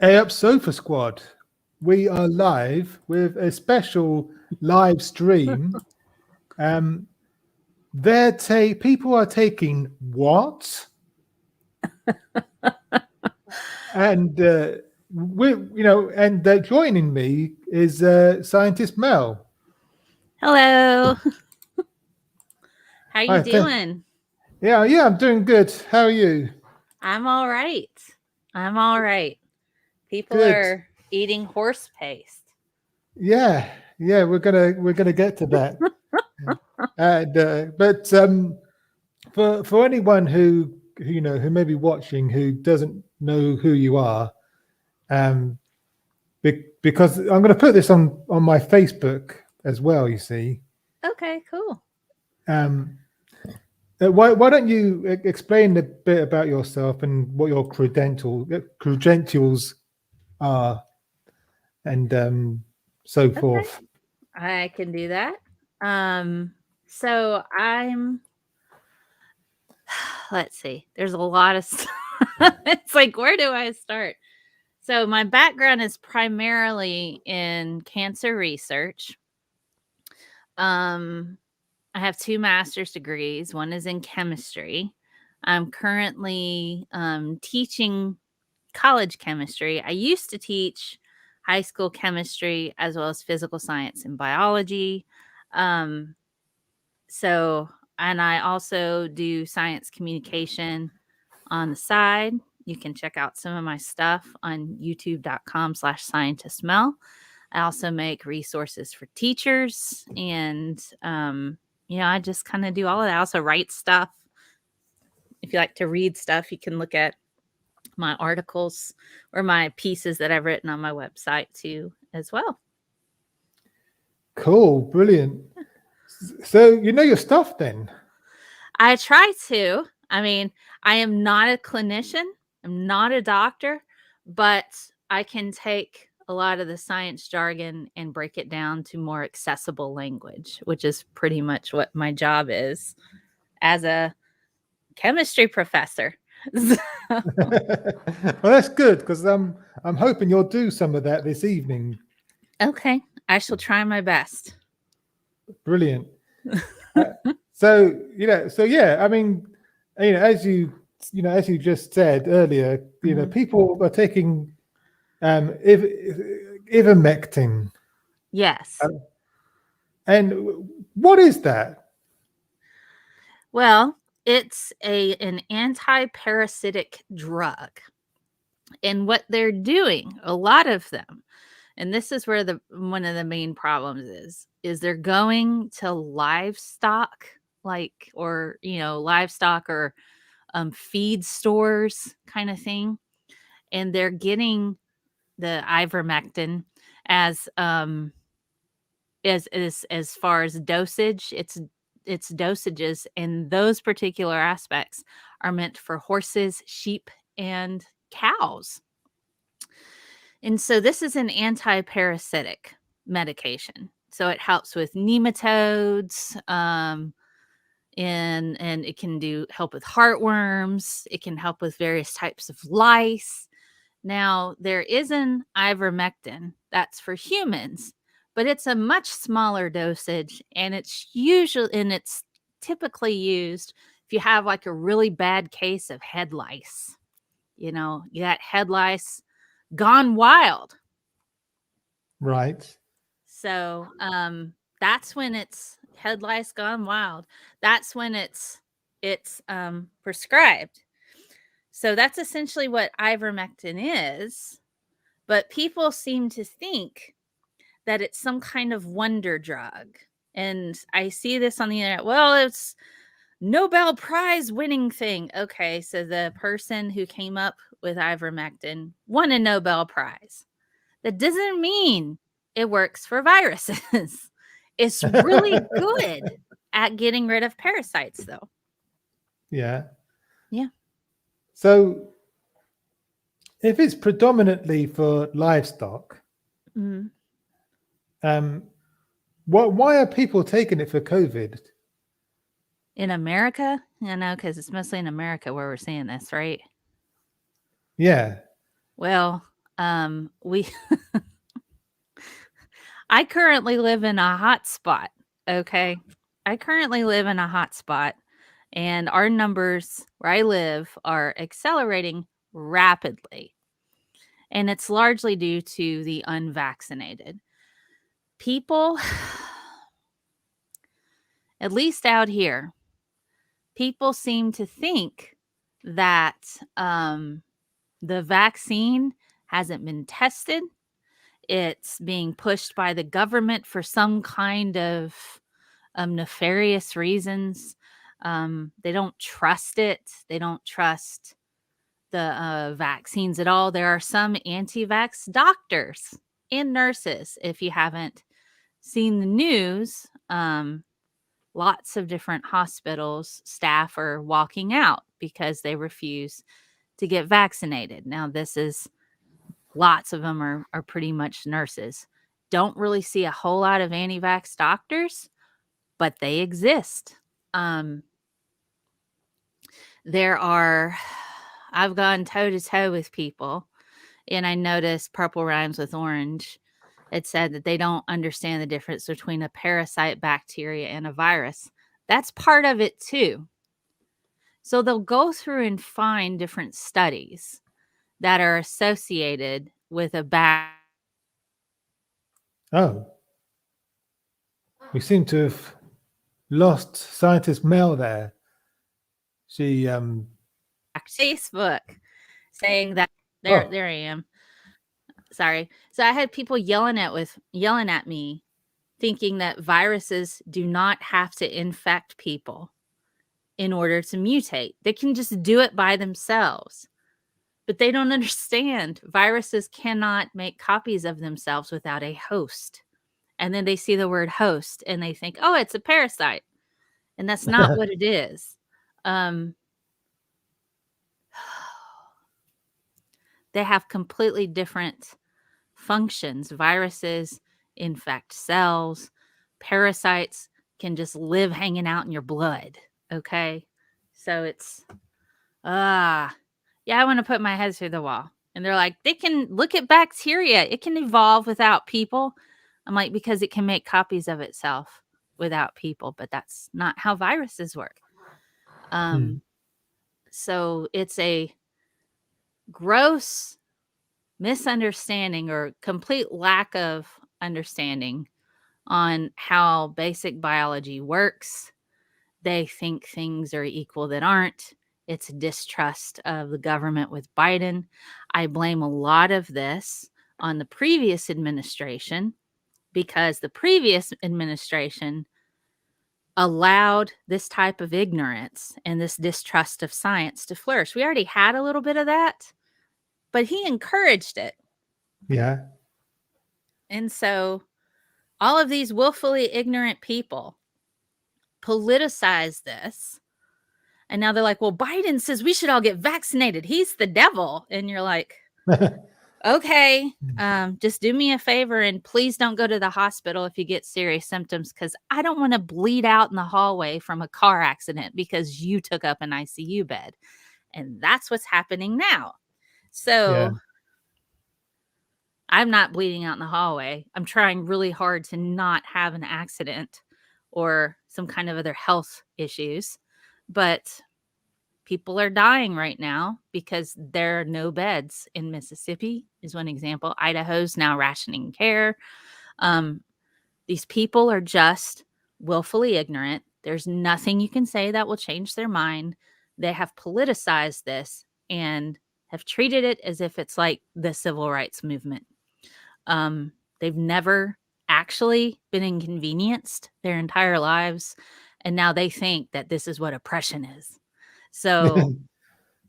Hey up, Sofa Squad. We are live with a special live stream. Um, people are taking what? And joining me is scientist Mel. Hello. How you Hi, doing? yeah, I'm doing good. How are you? I'm all right. I'm all right. People Good. are eating horse paste. Yeah, yeah, we're gonna get to that. And but for anyone who who may be watching who doesn't know who you are, um, because I'm going to put this on my Facebook as well. You see, Okay, cool. um, why don't you explain a bit about yourself and what your credentials are, and so Okay. forth. I can do that. So I'm let's see. There's a lot of stuff. It's like where do I start? So my background is primarily in cancer research. Um I have two master's degrees. One is in chemistry. I'm currently teaching college chemistry. I used to teach high school chemistry as well as physical science and biology. Um, so, and I also do science communication on the side. You can check out some of my stuff on youtube.com/scientistmel. I also make resources for teachers and, I just kind of do all of that. I also write stuff. If you like to read stuff, you can look at my articles or my pieces that I've written on my website too, as well. Cool, brilliant. So you know your stuff then. I try to. I mean, I am not a clinician, I'm not a doctor, but I can take a lot of the science jargon and break it down to more accessible language, which is pretty much what my job is as a chemistry professor. Well, that's good because I'm hoping you'll do some of that this evening. Okay, I shall try my best. Brilliant. Uh, so yeah, I mean, as you just said earlier, Mhm. people are taking ivermectin, Yes. uh, and what is that? Well, it's an anti-parasitic drug. And what they're doing, a lot of them, and this is where the one of the main problems is they're going to livestock, like, or livestock or feed stores kind of thing, and they're getting the ivermectin as as far as dosage, its dosages and those particular aspects are meant for horses, sheep, and cows. And so this is an anti-parasitic medication. So it helps with nematodes, and it can do help with heartworms. It can help with various types of lice. Now there is an ivermectin that's for humans, but it's a much smaller dosage, and it's typically used if you have like a really bad case of head lice. You got head lice gone wild. Right. So, that's when it's head lice gone wild. That's when it's prescribed. So that's essentially what ivermectin is, but people seem to think that it's some kind of wonder drug. And I see this on the internet. Well, it's Nobel Prize winning thing. Okay, so the person who came up with ivermectin won a Nobel Prize. That doesn't mean it works for viruses. It's really good at getting rid of parasites, though. Yeah. Yeah. So if it's predominantly for livestock, Mhm. um, why are people taking it for COVID? In America, I know because it's mostly in America where we're seeing this, right? Yeah. Well, We I currently live in a hot spot, okay? I currently live in a hot spot, and our numbers where I live are accelerating rapidly, and it's largely due to the unvaccinated. People, at least out here, people seem to think that, the vaccine hasn't been tested. It's being pushed by the government for some kind of nefarious reasons. They don't trust it. They don't trust the vaccines at all. There are some anti vax doctors and nurses. If you haven't seen the news, lots of different hospitals staff are walking out because they refuse to get vaccinated. Now, this is lots of them are pretty much nurses. Don't really see a whole lot of anti vax doctors, but they exist. Um, there are, I've gone toe to toe with people, and I noticed purple rhymes with orange. It said that they don't understand the difference between a parasite, bacteria, and a virus. That's part of it too. So they'll go through and find different studies that are associated with a Oh, we seem to have lost scientist Mel there. She Facebook saying that oh there I am. Sorry. So I had people yelling at me thinking that viruses do not have to infect people in order to mutate. They can just do it by themselves. But they don't understand. Viruses cannot make copies of themselves without a host. And then they see the word host and they think, "Oh, it's a parasite." And that's not what it is. Um, they have completely different functions. Viruses infect cells. Parasites can just live hanging out in your blood. Okay. So it's, yeah, I want to put my head through the wall. And they're like, they can look at bacteria. It can evolve without people. I'm like, because it can make copies of itself without people, but that's not how viruses work. Um, so it's a gross misunderstanding or complete lack of understanding on how basic biology works. They think things are equal that aren't. It's distrust of the government with Biden. I blame a lot of this on the previous administration because the previous administration allowed this type of ignorance and this distrust of science to flourish. We already had a little bit of that, but he encouraged it. yeah. And so all of these willfully ignorant people politicize this. And now they're like, well, Biden says we should all get vaccinated. He's the devil. And you're like, okay, just do me a favor and please don't go to the hospital if you get serious symptoms because I don't want to bleed out in the hallway from a car accident because you took up an ICU bed. And that's what's happening now. Yeah. So I'm not bleeding out in the hallway. I'm trying really hard to not have an accident or some kind of other health issues. But people are dying right now because there are no beds in Mississippi, is one example. Idaho's now rationing care. These people are just willfully ignorant. There's nothing you can say that will change their mind. They have politicized this and have treated it as if it's like the civil rights movement. They've never actually been inconvenienced their entire lives. And now they think that this is what oppression is. So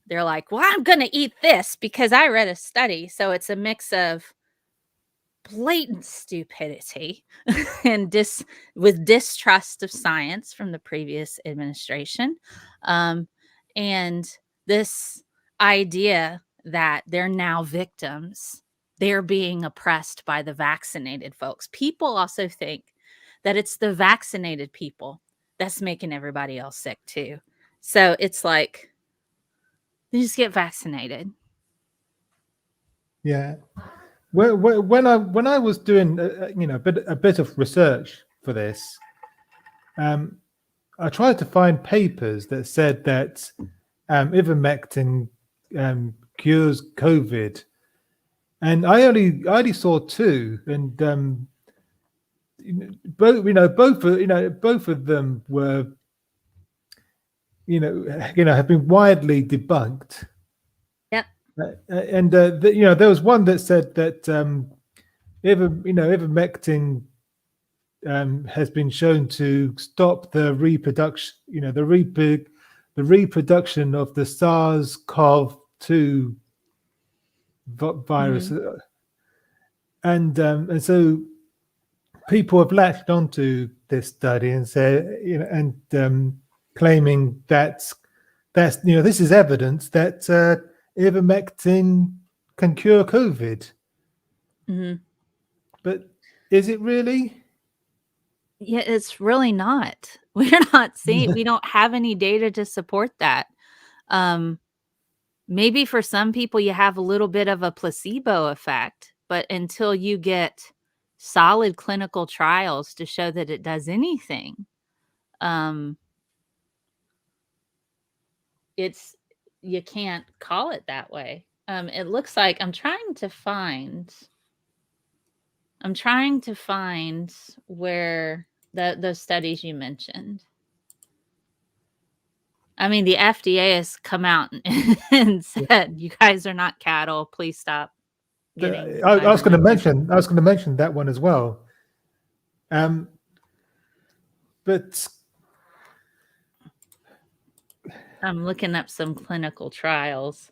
they're like, well, I'm going to eat this because I read a study. So it's a mix of blatant stupidity and with distrust of science from the previous administration. Um, and this idea that they're now victims, they're being oppressed by the vaccinated folks. People also think that it's the vaccinated people that's making everybody else sick too. So it's like, you just get vaccinated. Yeah. When I was doing a bit of research for this, I tried to find papers that said that ivermectin cures COVID, and I only saw two, and both of them were have been widely debunked. Yep. And there was one that said that ivermectin has been shown to stop the reproduction, the reproduction of the SARS-CoV-2 virus, Mhm. and so people have latched onto this study and say, claiming that's this is evidence that ivermectin can cure COVID, Mhm. but is it really? Yeah, it's really not. We're not seeing we don't have any data to support that. Um, maybe for some people you have a little bit of a placebo effect, but until you get solid clinical trials to show that it does anything, um, it's you can't call it that way. It looks like I'm trying to find where those studies you mentioned. I mean, the FDA has come out and said, "You guys are not cattle. Please stop getting I was going to ivermectin." mention that one as well. But I'm looking up some clinical trials.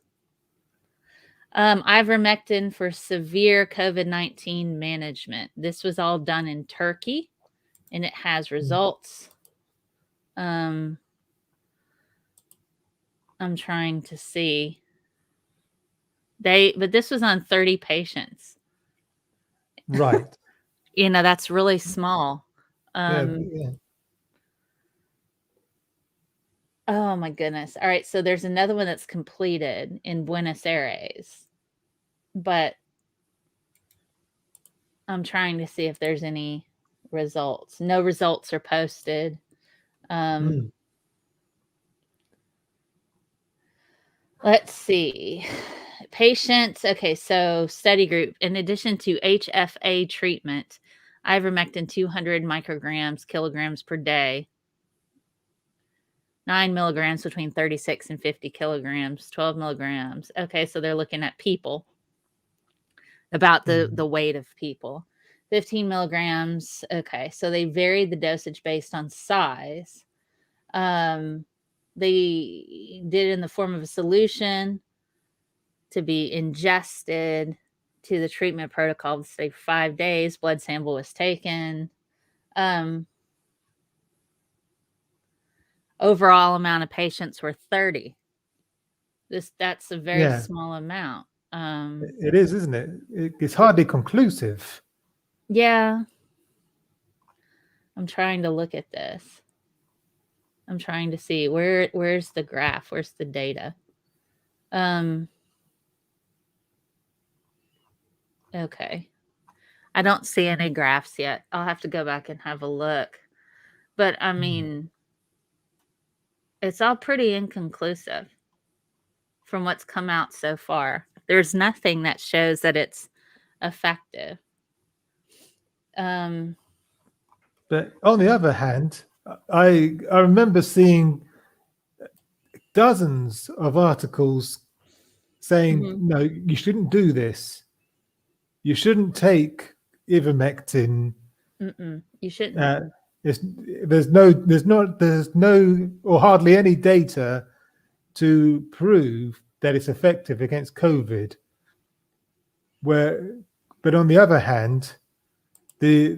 Ivermectin for severe COVID-19 management. This was all done in Turkey, and it has results. Um, I'm trying to see. But this was on 30 patients. right, That's really small. yeah, Um, yeah. oh my goodness. All right, so there's another one that's completed in Buenos Aires, but I'm trying to see if there's any results. No results are posted. Um, Mm, let's see. Patients, okay, so study group. In addition to HFA treatment, ivermectin 200 micrograms, kilograms per day, 9 milligrams between 36 and 50 kilograms, 12 milligrams. Okay, so they're looking at people, about the mm. weight of people. 15 milligrams. Okay, so they varied the dosage based on size. Um, they did it in the form of a solution to be ingested to the treatment protocol. Say 5 days. Blood sample was taken. Um, overall amount of patients were 30. That's a very Yeah, small amount. it is, isn't it? It's hardly conclusive. Yeah, I'm trying to look at this. I'm trying to see where's the graph, where's the data. Um, okay. I don't see any graphs yet. I'll have to go back and have a look. But I Mm. mean, it's all pretty inconclusive from what's come out so far. There's nothing that shows that it's effective. Um, But on the um, other hand, I remember seeing dozens of articles saying, mhm, no, you shouldn't do this. You shouldn't take ivermectin. you shouldn't. Uh, there's, there's no, or hardly any data to prove that it's effective against COVID. Where, but on the other hand, the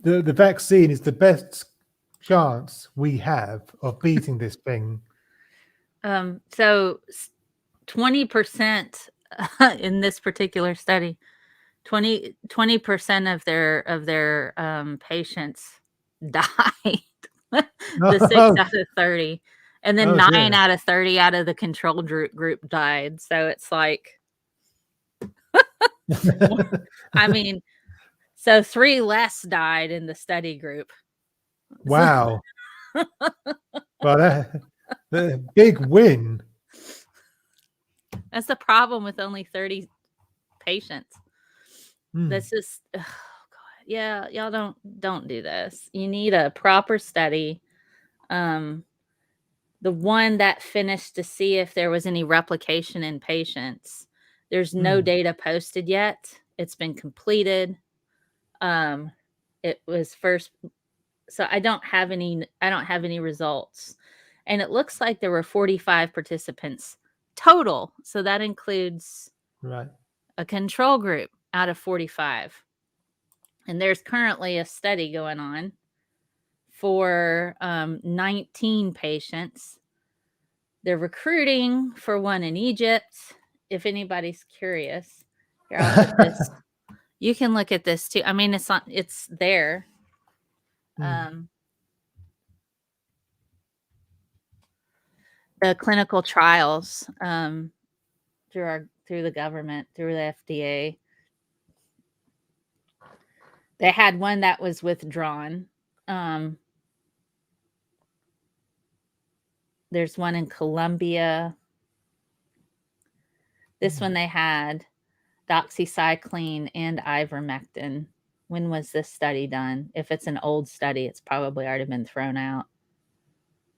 the vaccine is the best chance we have of beating this thing. So 20% in this particular study, 20% of their patients died. The 6 Oh, out of 30. And then Oh 9 dear. out of 30 out of the control group died. So it's like, I mean, so 3 less died in the study group. Wow. Well, the big win. That's the problem with only 30 patients. Hmm. This is, oh God, yeah, y'all don't do this. You need a proper study. The one that finished to see if there was any replication in patients. There's no Hmm. data posted yet. It's been completed. It was first, so I don't have any results. And it looks like there were 45 participants total. So that includes Right. a control group out of 45. And there's currently a study going on for 19 patients. They're recruiting for one in Egypt. If anybody's curious, here, I'll put this. You can look at this too. I mean, it's there. Hmm. The clinical trials through the government, through the FDA. They had one that was withdrawn. There's one in Colombia. This one they had doxycycline and ivermectin. When was this study done? If it's an old study, it's probably already been thrown out.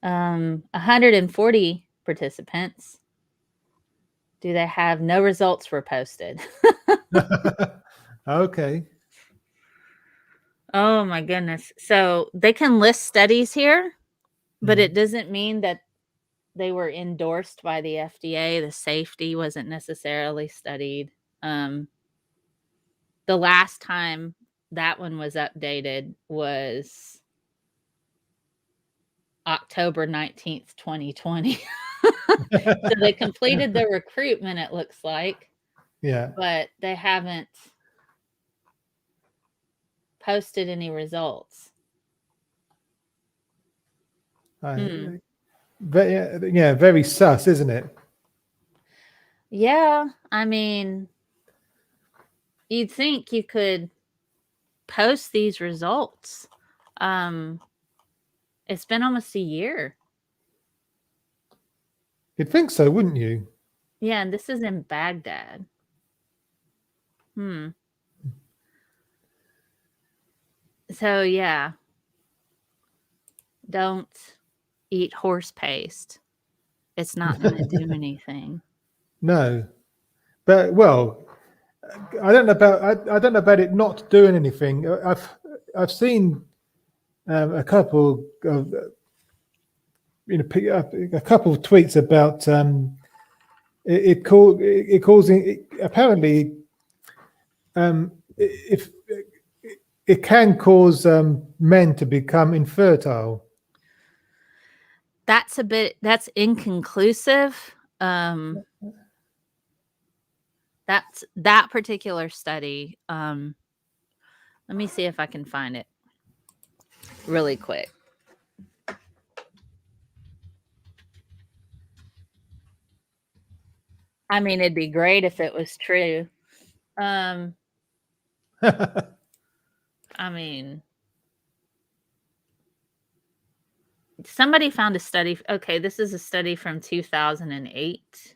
140 participants. Do they have no results were posted? Okay. Oh my goodness. So they can list studies here, but Hmm. it doesn't mean that they were endorsed by the FDA. The safety wasn't necessarily studied. The last time that one was updated was October 19th, 2020. So they completed the recruitment, it looks like, Yeah. but they haven't posted any results. Hmm. Yeah, very sus, isn't it? Yeah, I mean, you'd think you could post these results. It's been almost a year. You'd think so, wouldn't you? Yeah, and this is in Baghdad. Hmm. So yeah, don't eat horse paste. It's not going to do anything. No. But well, I don't know about it not doing anything. I've seen a couple of a couple of tweets about it causing apparently if it can cause men to become infertile. That's inconclusive. That's that particular study. Let me see if I can find it really quick. I mean, it'd be great if it was true. I mean, somebody found a study. Okay, this is a study from 2008.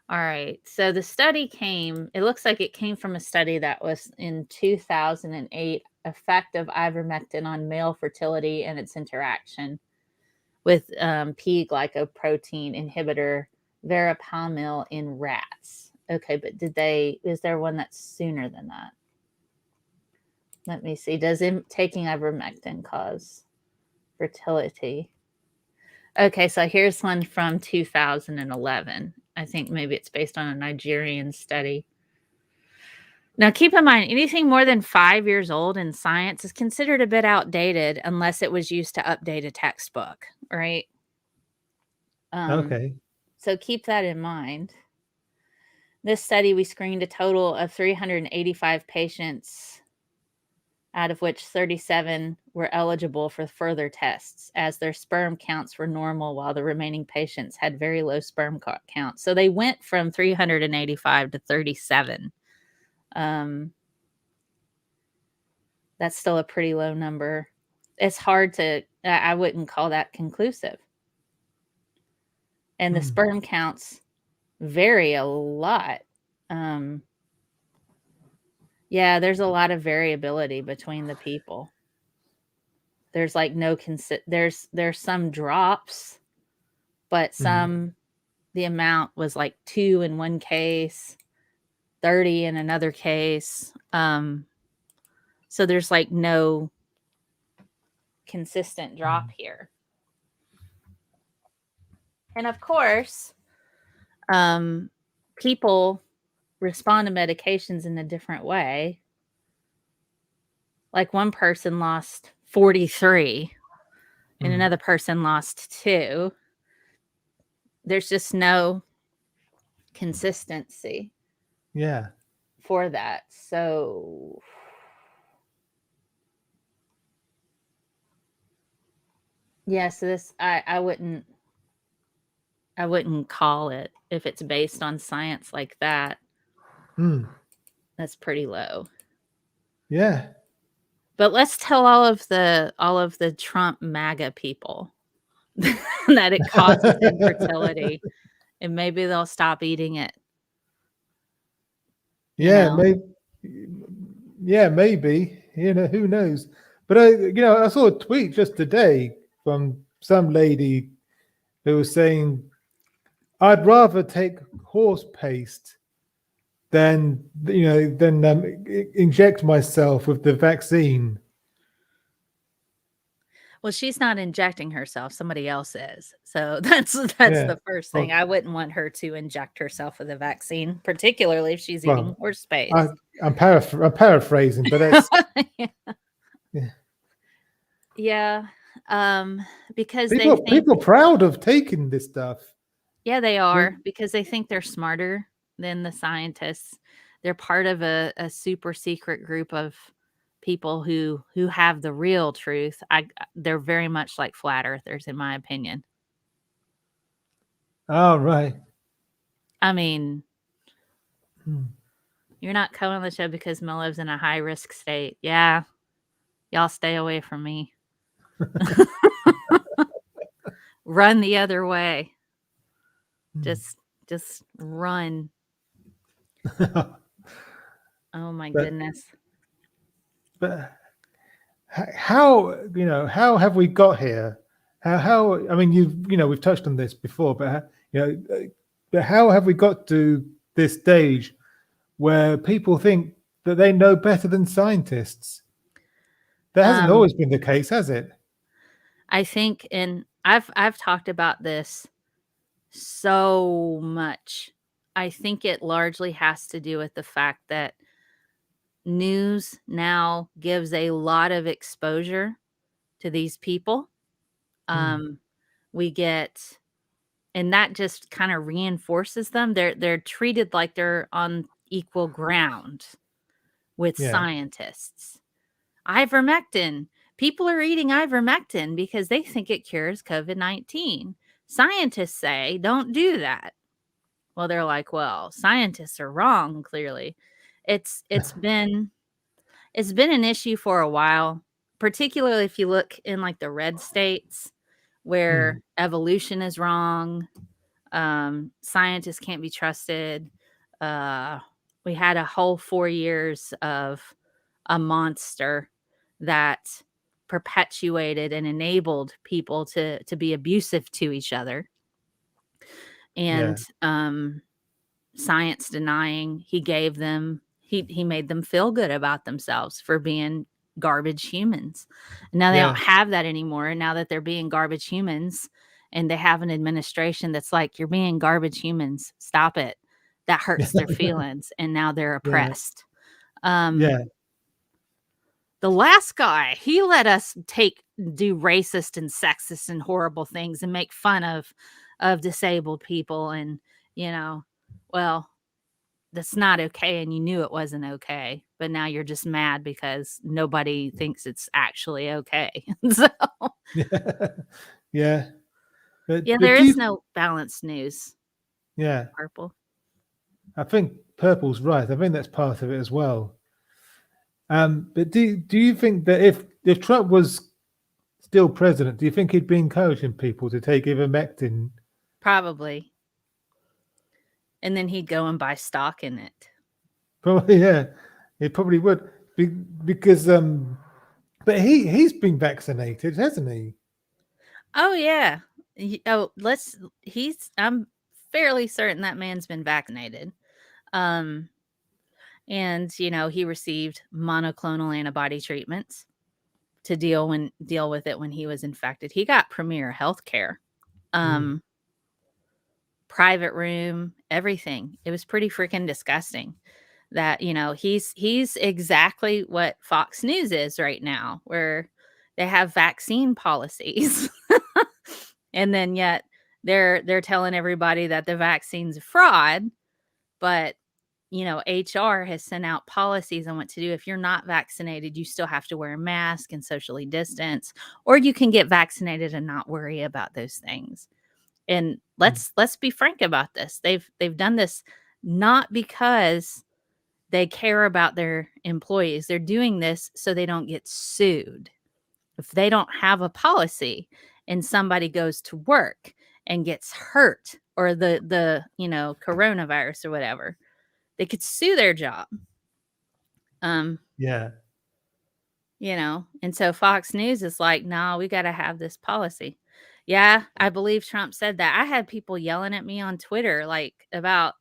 All right. So the study it looks like it came from a study that was in 2008, effect of ivermectin on male fertility and its interaction with P-glycoprotein inhibitor verapamil in rats. Okay, but is there one that's sooner than that? Let me see. Does taking ivermectin cause fertility? Okay, so here's one from 2011. I think maybe it's based on a Nigerian study. Now, keep in mind, anything more than 5 years old in science is considered a bit outdated unless it was used to update a textbook, right? Okay. So keep that in mind. This study, we screened a total of 385 patients out of which 37 were eligible for further tests, as their sperm counts were normal while the remaining patients had very low sperm counts. So they went from 385 to 37. That's still a pretty low number. It's hard to, I wouldn't call that conclusive. And the sperm counts vary a lot. Yeah, there's a lot of variability between the people. There's like no there's some drops, but some the amount was like 2 in one case, 30 in another case. So there's like no consistent drop here. And of course, people respond to medications in a different way. Like one person lost 43 and another person lost 2. There's just no consistency. Yeah. For that. So yeah, so this I wouldn't call it, if it's based on science like that. That's pretty low. Yeah. But let's tell all of the Trump MAGA people that it causes infertility, and maybe they'll stop eating it. Yeah, maybe. Yeah, maybe. Who knows? But I saw a tweet just today from some lady who was saying, "I'd rather take horse paste than inject myself with the vaccine." Well, she's not injecting herself, somebody else is. So that's the first thing. I wouldn't want her to inject herself with a vaccine, particularly if she's eating horse paste. I'm paraphrasing, but that's yeah. Because people proud of taking this stuff. Yeah, they are, because they think they're smarter than the scientists. They're part of a super secret group of people who have the real truth. They're very much like flat earthers, in my opinion. Oh, right. I mean, you're not coming on the show because Mel lives in a high risk state. Yeah, y'all stay away from me. Run the other way. Just run. Oh my goodness. But how have we got here? How I mean, we've touched on this before, but but how have we got to this stage where people think that they know better than scientists? That hasn't always been the case, has it? I think, and I've talked about this so much. I think it largely has to do with the fact that news now gives a lot of exposure to these people. We get, and that just kind of reinforces them. They're treated like they're on equal ground with scientists. Ivermectin. People are eating ivermectin because they think it cures COVID-19. Scientists say don't do that. Well, they're like, well, scientists are wrong, clearly. It's been an issue for a while, particularly if you look in like the red states where evolution is wrong. Scientists can't be trusted. We had a whole 4 years of a monster that perpetuated and enabled people to be abusive to each other. And science denying, he made them feel good about themselves for being garbage humans. Now they don't have that anymore. And now that they're being garbage humans and they have an administration that's like, you're being garbage humans, stop it. That hurts their feelings. And now they're oppressed. The last guy, he let us do racist and sexist and horrible things and make fun of disabled people. And, well, that's not okay. And you knew it wasn't okay. but now you're just mad because nobody thinks it's actually okay. So Yeah. Yeah. yeah, But there do is you, no balanced news. yeah, Purple. I think purple's right. I think that's part of it as well. But do you think that if Trump was still president, do you think he'd be encouraging people to take ivermectin? Probably. And then he'd go and buy stock in it. Probably, yeah, he probably would. Because but he's been vaccinated, hasn't he? Oh yeah. Oh, I'm fairly certain that man's been vaccinated. Um and he received monoclonal antibody treatments to deal with it when he was infected. He got premier health care. Mm, Um private room, everything. It was pretty freaking disgusting that, he's exactly what Fox News is right now, where they have vaccine policies. And then yet they're telling everybody that the vaccine's a fraud, but HR has sent out policies on what to do. If you're not vaccinated, you still have to wear a mask and socially distance, or you can get vaccinated and not worry about those things. And mm, let's be frank about this. They've done this not because they care about their employees. They're doing this so they don't get sued. If they don't have a policy and somebody goes to work and gets hurt, or the coronavirus or whatever, they could sue their job. Um, yeah. and so Fox News is like, "No, we got to have this policy." Yeah, I believe Trump said that. I had people yelling at me on Twitter like about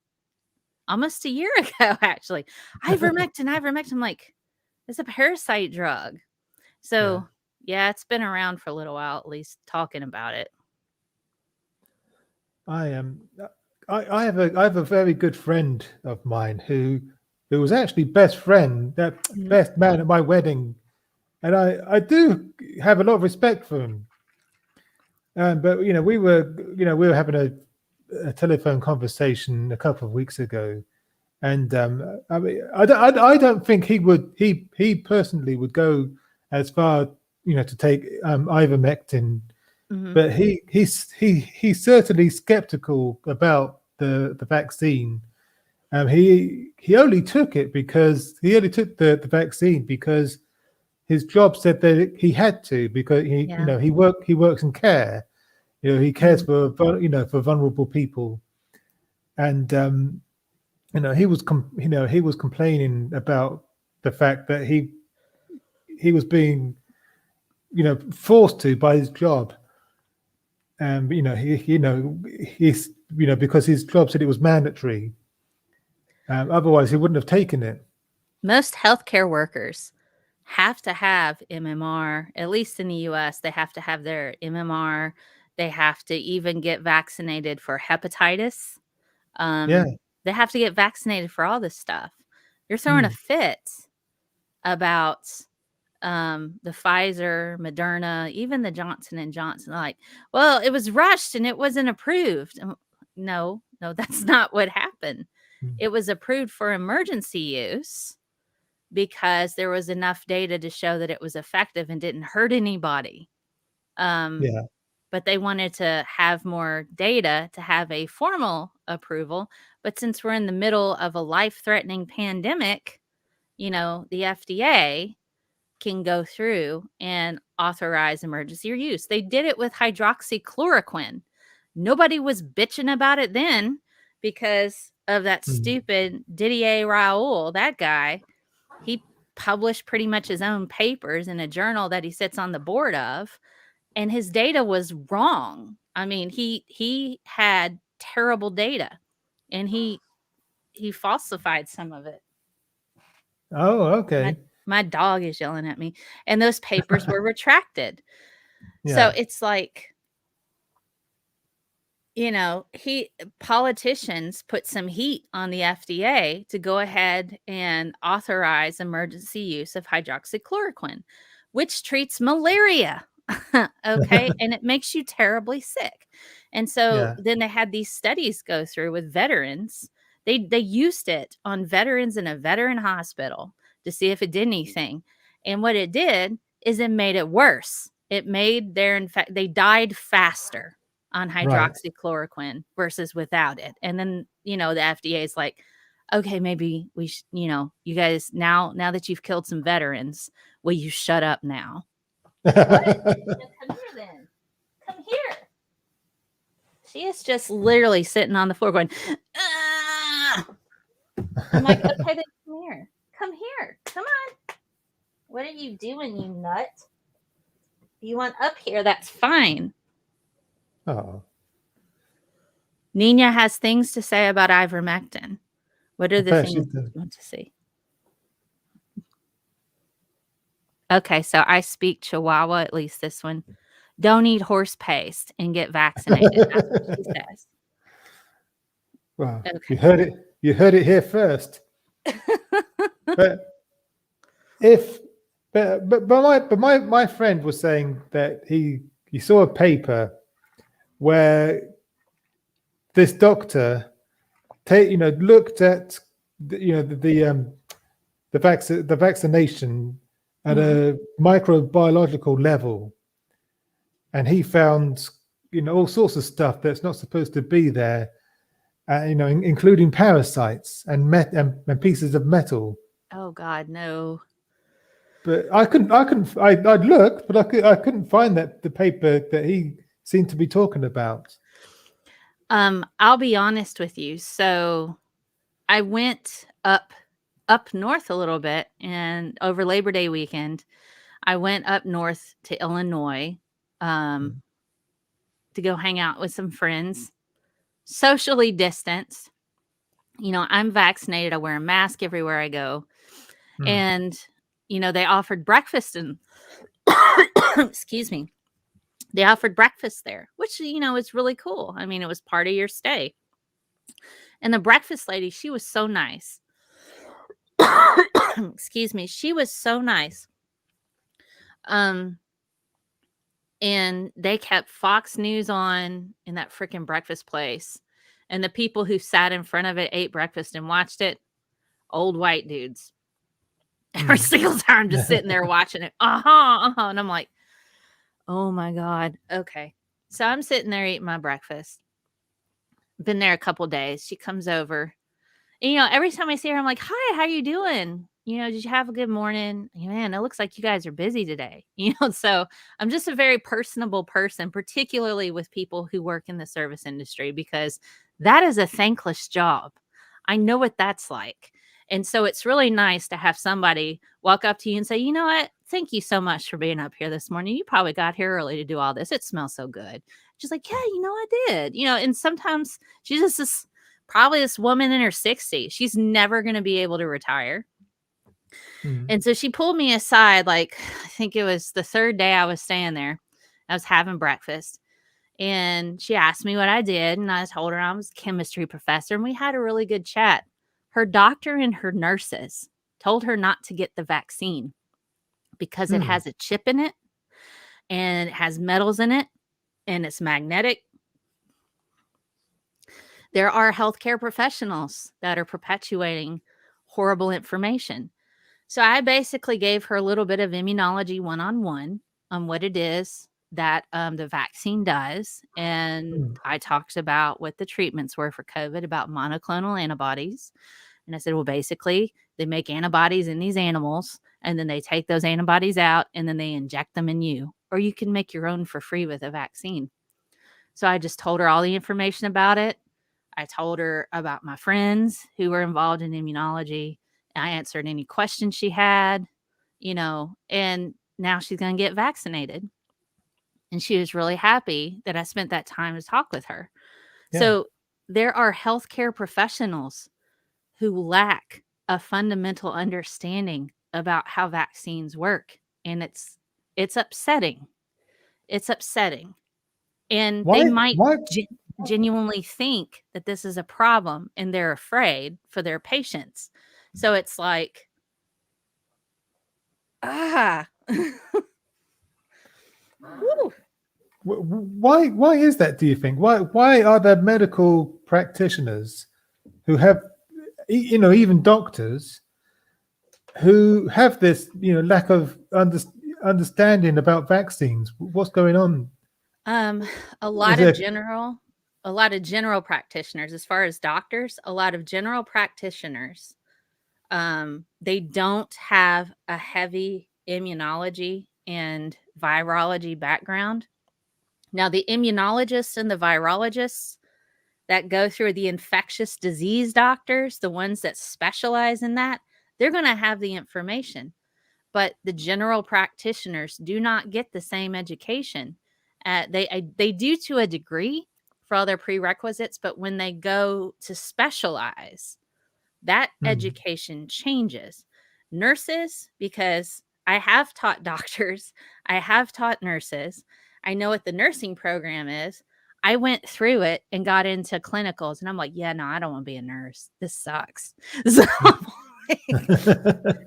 almost a year ago, actually. Ivermectin, ivermectin. I'm like, it's a parasite drug. Yeah. So yeah, it's been around for a little while, at least talking about it. I am. I have a very good friend of mine who was actually best friend, that Mhm. best man at my wedding, and I do have a lot of respect for him. But we were having a telephone conversation a couple of weeks ago, and I mean, I don't think he personally would go as far, to take ivermectin, Mhm. but he's certainly skeptical about the vaccine. He only took it because he only took the vaccine because his job said that he had to, because Yeah. he works in care. He cares Mhm. for for vulnerable people, and he was complaining about the fact that he was being forced to by his job. And he's because his job said it was mandatory. Otherwise, he wouldn't have taken it. Most healthcare workers have to have MMR, at least in the US, they have to have their MMR. They have to even get vaccinated for hepatitis. Yeah. They have to get vaccinated for all this stuff. You're throwing a Mm, fit about the Pfizer, Moderna, even the Johnson and Johnson. Like, well, it was rushed and it wasn't approved. No, no, that's not what happened. mm. It was approved for emergency use because there was enough data to show that it was effective and didn't hurt anybody. Um, Yeah. but they wanted to have more data to have a formal approval. But since we're in the middle of a life threatening pandemic, the FDA can go through and authorize emergency use. They did it with hydroxychloroquine. Nobody was bitching about it then because of that Mm. stupid Didier Raoul, that guy. He published pretty much his own papers in a journal that he sits on the board of, and his data was wrong. I mean, he had terrible data, and he falsified some of it. Oh, My okay. my dog is yelling at me, and those papers were retracted. So Yeah. it's like, he politicians put some heat on the FDA to go ahead and authorize emergency use of hydroxychloroquine, which treats malaria. Okay, and it makes you terribly sick. And so Yeah. then they had these studies go through with veterans. They used it on veterans in a veteran hospital to see if it did anything. And what it did is it made it worse. It made they died faster on Right. hydroxychloroquine versus without it. And then, the FDA is like, okay, maybe we should, you guys, now that you've killed some veterans, will you shut up now? What? Come here then. Come here. She is just literally sitting on the floor going, ah! I'm like, okay, then come here. Come here. Come on. What are you doing, you nut? If you want up here, that's fine. Oh. Nina has things to say about ivermectin. What are the things you want to see? Okay, so I speak Chihuahua, at least this one. Don't eat horse paste and get vaccinated. That's what she says. Well, okay. You heard it here first. but my friend was saying that he saw a paper where this doctor looked at the vaccination at a microbiological level, and he found all sorts of stuff that's not supposed to be there, including parasites and pieces of metal. Oh God, no. But I'd looked, but I couldn't find the paper that he seemed to be talking about. I'll be honest with you. So I went up north a little bit, and over Labor Day weekend, I went up north to Illinois to go hang out with some friends, socially distanced. I'm vaccinated. I wear a mask everywhere I go. And, they offered breakfast and excuse me. They offered breakfast there, which, is really cool. I mean, it was part of your stay. And the breakfast lady, she was so nice. Excuse me. She was so nice. And they kept Fox News on in that freaking breakfast place. And the people who sat in front of it ate breakfast and watched it. Old white dudes. Every single time just sitting there watching it. And I'm like, oh my God. Okay. So I'm sitting there eating my breakfast. Been there a couple days. She comes over. And, every time I see her, I'm like, hi, how you doing? Did you have a good morning? Man, it looks like you guys are busy today. So I'm just a very personable person, particularly with people who work in the service industry, because that is a thankless job. I know what that's like. And so it's really nice to have somebody walk up to you and say, you know what? Thank you so much for being up here this morning. You probably got here early to do all this. It smells so good. She's like, yeah, I did. And sometimes she's just probably this woman in her 60s. She's never going to be able to retire. And so she pulled me aside, like, I think it was the third day I was staying there. I was having breakfast. And she asked me what I did. And I told her I was a chemistry professor. And we had a really good chat. Her doctor and her nurses told her not to get the vaccine because it has a chip in it and it has metals in it and it's magnetic. There are healthcare professionals that are perpetuating horrible information. So I basically gave her a little bit of immunology one-on-one on what it is that the vaccine does. And I talked about what the treatments were for COVID, about monoclonal antibodies. And I said, well, basically, they make antibodies in these animals, and then they take those antibodies out, and then they inject them in you. Or you can make your own for free with a vaccine. So I just told her all the information about it. I told her about my friends who were involved in immunology. I answered any questions she had, and now she's going to get vaccinated. And she was really happy that I spent that time to talk with her. Yeah. So there are healthcare professionals who lack a fundamental understanding about how vaccines work. And it's upsetting. It's upsetting. And they might genuinely think that this is a problem and they're afraid for their patients. So it's like, Why is that, do you think? Why are there medical practitioners who have, even doctors, who have this, lack of understanding about vaccines. What's going on? Um, a Is lot of there? general a lot of general practitioners, as far as doctors, a lot of general practitioners, they don't have a heavy immunology and virology background. Now, the immunologists and the virologists that go through the infectious disease doctors, the ones that specialize in that, they're going to have the information. But the general practitioners do not get the same education. They do to a degree for all their prerequisites, but when they go to specialize, that Mm, education changes. Nurses, because I have taught doctors, I have taught nurses, I know what the nursing program is. I went through it and got into clinicals, and I'm like, yeah, no, I don't want to be a nurse. This sucks. So like,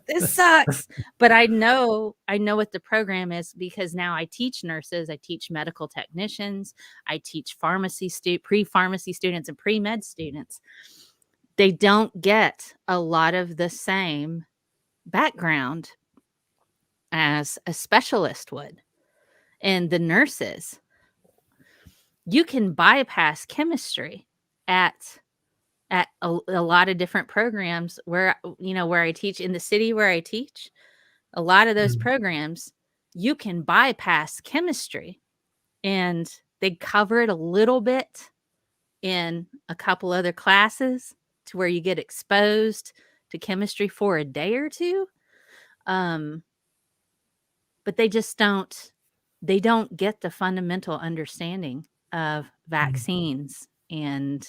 this sucks. But I know what the program is because now I teach nurses, I teach medical technicians, I teach pre-pharmacy students and pre-med students. They don't get a lot of the same background as a specialist would. And the nurses, you can bypass chemistry at a lot of different programs where I teach in the city where I teach. A lot of those mm, programs, you can bypass chemistry, and they cover it a little bit in a couple other classes to where you get exposed to chemistry for a day or two. Um, but they don't get the fundamental understanding of mm. vaccines and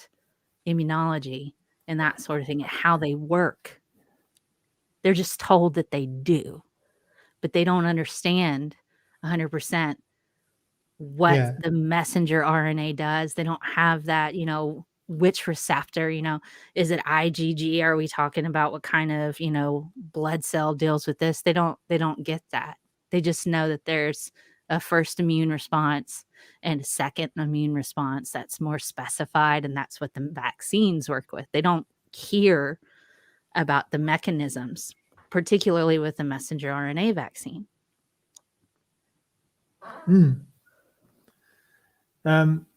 immunology and that sort of thing, and how they work. They're just told that they do, but they don't understand 100% what Yeah. the messenger RNA does. They don't have that, which receptor, is it IgG? Are we talking about what kind of, blood cell deals with this? They don't get that. They just know that there's a first immune response and a second immune response that's more specified, and that's what the vaccines work with. They don't hear about the mechanisms, particularly with the messenger RNA vaccine. Mm. Um,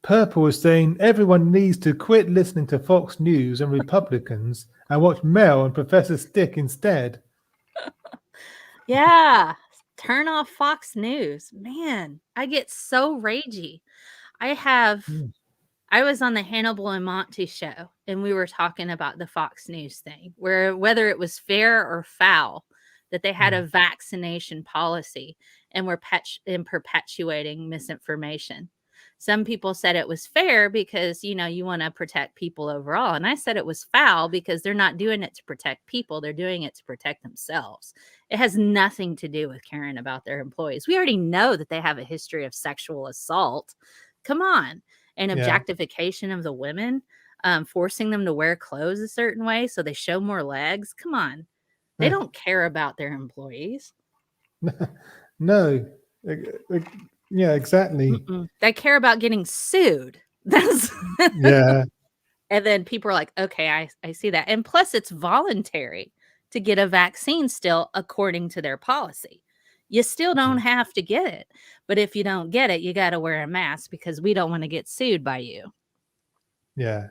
Purple is saying everyone needs to quit listening to Fox News and Republicans and watch Mel and Professor Stick instead. Yeah, turn off Fox News. Man, I get so ragey. I have Mm, I was on the Hannibal and Monty show, and we were talking about the Fox News thing, where whether it was fair or foul that they had mm, a vaccination policy and were perpetuating misinformation. Some people said it was fair because, you want to protect people overall. And I said it was foul because they're not doing it to protect people. They're doing it to protect themselves. It has nothing to do with caring about their employees. We already know that they have a history of sexual assault. Come on. And yeah. objectification of the women, forcing them to wear clothes a certain way so they show more legs. Come on. They don't care about their employees. No. Yeah, exactly. Mm-mm. They care about getting sued. That's Yeah. and then people are like, okay, I see that. And plus, it's voluntary to get a vaccine still, according to their policy. You still don't Mm, have to get it. But if you don't get it, you got to wear a mask because we don't want to get sued by you. yeah.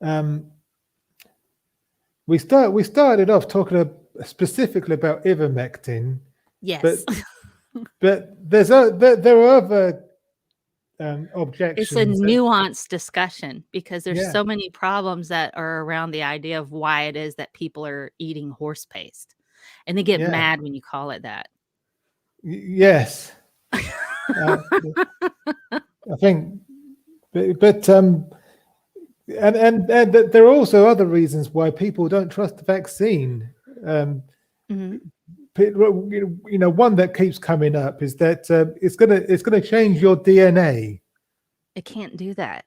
Um, we started off talking specifically about ivermectin, Yes. but there are other It's a objections. nuanced discussion because there's Yeah, so many problems that are around the idea of why it is that people are eating horse paste, and they get yeah, mad when you call it that. yes. Uh, I think, but and there are also other reasons why people don't trust the vaccine. Um, Mhm. one that keeps coming up is that it's gonna change your DNA. It can't do that.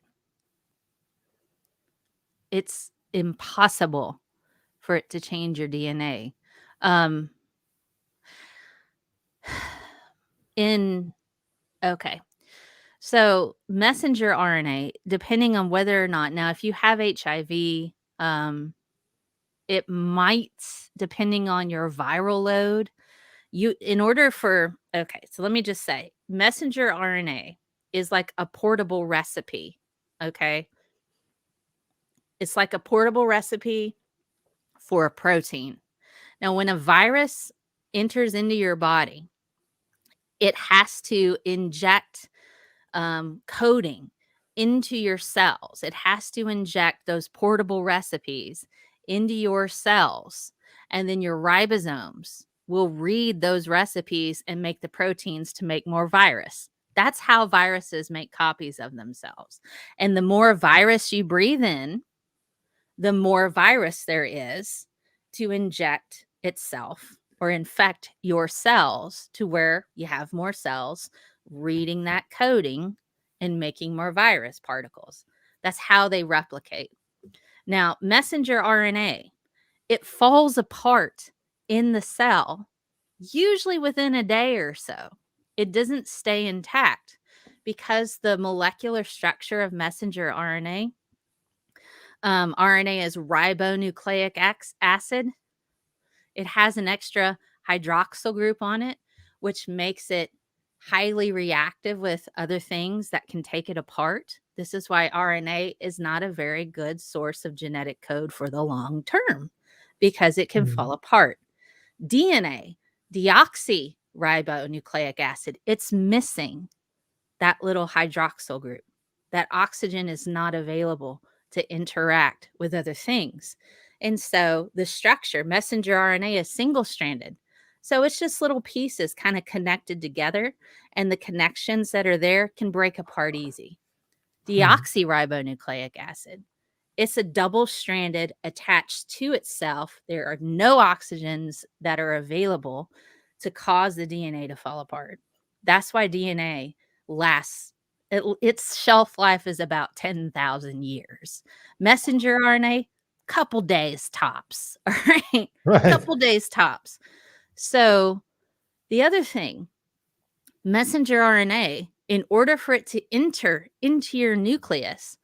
It's impossible for it to change your DNA. Um, in okay. So, messenger RNA, depending on whether or not now if you have HIV, um it might, depending on your viral load, in order for, okay, so let me just say, messenger RNA is like a portable recipe, okay? It's like a portable recipe for a protein. Now, when a virus enters into your body, it has to inject coding into your cells. It has to inject those portable recipes into your cells. And then your ribosomes will read those recipes and make the proteins to make more virus. That's how viruses make copies of themselves. And the more virus you breathe in, the more virus there is to inject itself or infect your cells to where you have more cells reading that coding and making more virus particles. That's how they replicate. Now, messenger RNA, it falls apart in the cell, usually within a day or so. It doesn't stay intact because the molecular structure of messenger RNA, RNA is ribonucleic acid. It has an extra hydroxyl group on it, which makes it highly reactive with other things that can take it apart. This is why RNA is not a very good source of genetic code for the long term, because it can fall apart. DNA, deoxyribonucleic acid, it's missing that little hydroxyl group. That oxygen is not available to interact with other things. And so the structure, messenger RNA, is single stranded. So it's just little pieces kind of connected together, and the connections that are there can break apart easy. Deoxyribonucleic acid, it's a double stranded attached to itself. There are no oxygens that are available to cause the DNA to fall apart. That's why DNA lasts, its shelf life is about 10,000 years. Messenger RNA, couple days tops. All right. Right. Couple days tops. So the other thing, messenger RNA, in order for it to enter into your nucleus,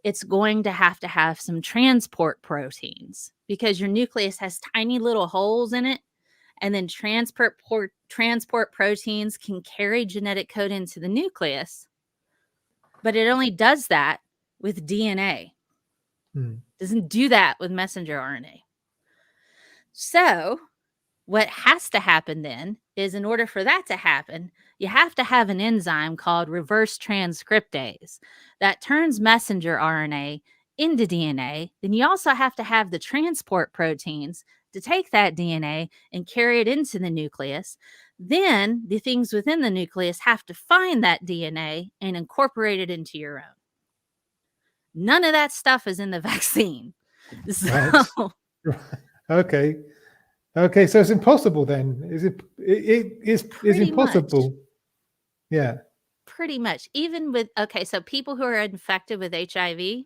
it's going to have some transport proteins, because your nucleus has tiny little holes in it. And then transport proteins can carry genetic code into the nucleus, but it only does that with DNA. Doesn't do that with messenger RNA. So what has to happen then is, in order for that to happen, you have to have an enzyme called reverse transcriptase that turns messenger RNA into DNA. Then you also have to have the transport proteins to take that DNA and carry it into the nucleus. Then the things within the nucleus have to find that DNA and incorporate it into your own. None of that stuff is in the vaccine. Right. So, Okay. Okay, so it's impossible then. It's pretty much. impossible. Yeah. Pretty much. Even with, okay, so people who are infected with HIV,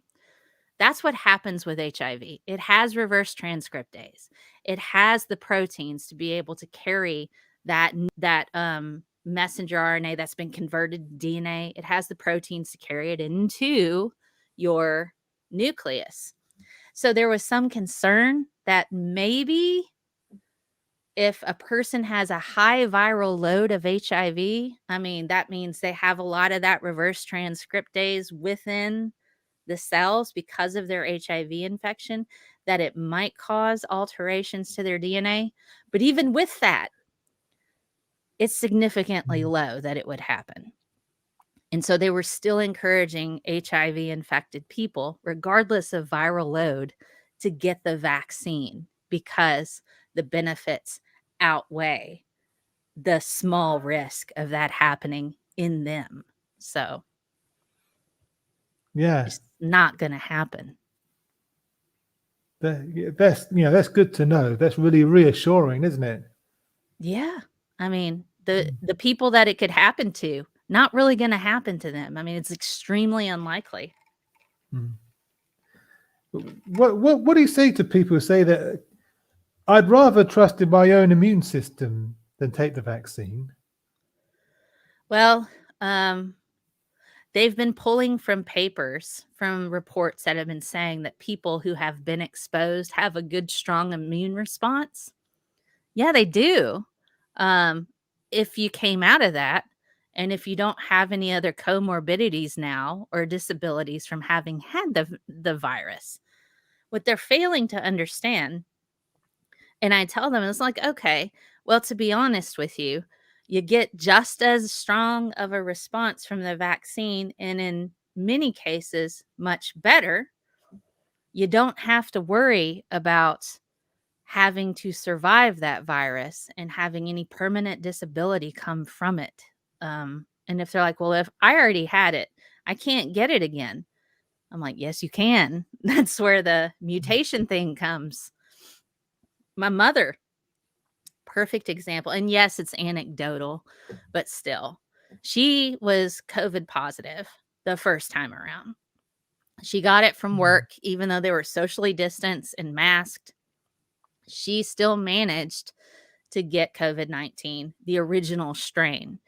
that's what happens with HIV. It has reverse transcriptase. It has the proteins to be able to carry that messenger RNA that's been converted to DNA. It has the proteins to carry it into your nucleus. So there was some concern that maybe if a person has a high viral load of HIV, I mean, that means they have a lot of that reverse transcriptase within the cells because of their HIV infection, that it might cause alterations to their DNA. But even with that, it's significantly low that it would happen. And so they were still encouraging HIV infected people, regardless of viral load, to get the vaccine, because the benefits outweigh the small risk of that happening in them. So Yeah. it's not going to happen. That's good to know. That's really reassuring, isn't it? Yeah. I mean, the people that it could happen to, not really going to happen to them. I mean, it's extremely unlikely. What do you say to people who say that I'd rather trust in my own immune system than take the vaccine? Well, they've been pulling from papers, from reports that have been saying that people who have been exposed have a good, strong immune response. Yeah, they do. Um, if you came out of that, and if you don't have any other comorbidities now or disabilities from having had the virus, what they're failing to understand, and I tell them, it's like, okay, well, to be honest with you, you get just as strong of a response from the vaccine, and in many cases, much better. You don't have to worry about having to survive that virus and having any permanent disability come from it. And if they're like, well, if I already had it, I can't get it again. I'm like, yes, you can. That's where the mutation thing comes. My mother, perfect example. And yes, it's anecdotal, but still, she was COVID positive the first time around. She got it from work, even though they were socially distanced and masked. She still managed to get COVID-19, the original strain,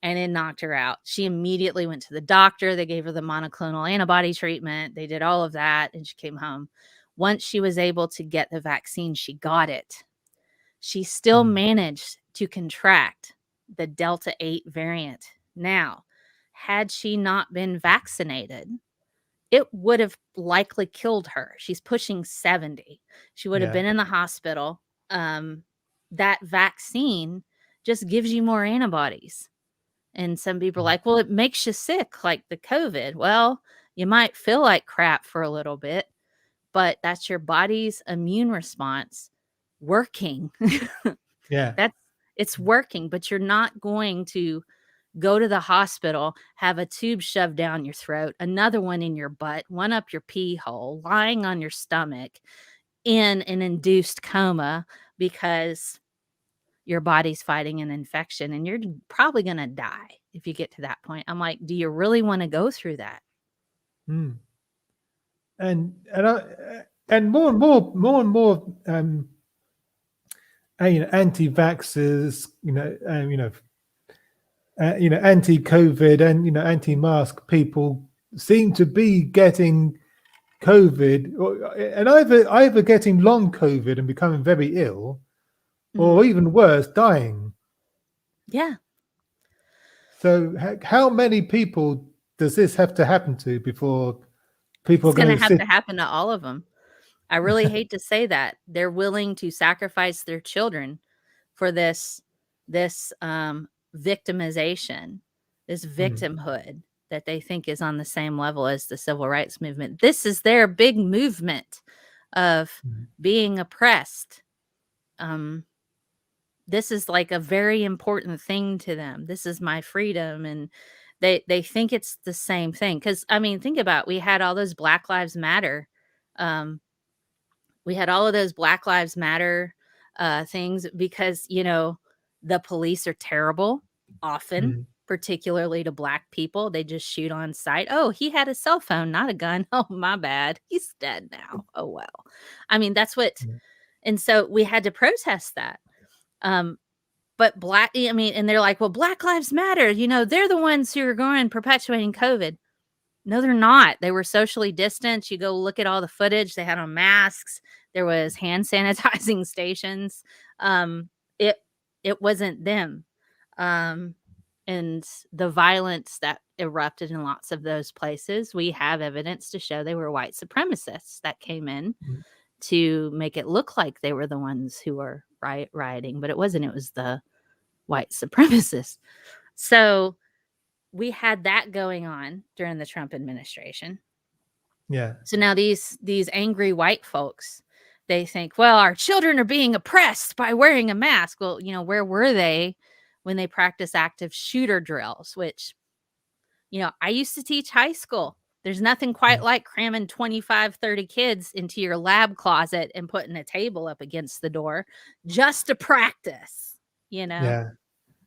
and it knocked her out. She immediately went to the doctor. They gave her the monoclonal antibody treatment. They did all of that, and she came home. Once she was able to get the vaccine, she got it. She still managed to contract the Delta 8 variant. Now, had she not been vaccinated, it would have likely killed her. She's pushing 70. She would have Yeah. been in the hospital. That vaccine just gives you more antibodies. And some people are like, well, it makes you sick, like the COVID. Well, you might feel like crap for a little bit, but that's your body's immune response working. Yeah. It's working, but you're not going to go to the hospital, have a tube shoved down your throat, another one in your butt, one up your pee hole, lying on your stomach in an induced coma because your body's fighting an infection, and you're probably going to die if you get to that point. I'm like, do you really want to go through that? Mm. And more and more anti-vaxxers, anti-COVID and anti-mask people seem to be getting COVID, and either getting long COVID and becoming very ill, or even worse, dying. Yeah. So how many people does this have to happen to before people It's are going going to to have sit? to happen to all of them. I really hate to say that. They're willing to sacrifice their children for this victimization, this victimhood that they think is on the same level as the civil rights movement. This is their big movement of being oppressed. This is like a very important thing to them. This is my freedom, and they think it's the same thing. Because I mean, think about it. We had all those Black Lives Matter. We had all of those Black Lives Matter things because, the police are terrible often, particularly to Black people. They just shoot on sight. Oh, he had a cell phone, not a gun. Oh, my bad. He's dead now. Oh, well. I mean, that's what. And so we had to protest that. But and they're like, well, Black Lives Matter, they're the ones who are going perpetuating COVID. No, they're not. They were socially distanced. You go look at all the footage. They had on masks. There was hand sanitizing stations. It it wasn't them. And the violence that erupted in lots of those places, we have evidence to show they were white supremacists that came in to make it look like they were the ones who were rioting, but it wasn't. It was the white supremacists. So we had that going on during the Trump administration. Yeah. So now these angry white folks, they think, well, our children are being oppressed by wearing a mask. Well, where were they when they practice active shooter drills, which, I used to teach high school. There's nothing quite like cramming 25, 30 kids into your lab closet and putting a table up against the door just to practice, Yeah.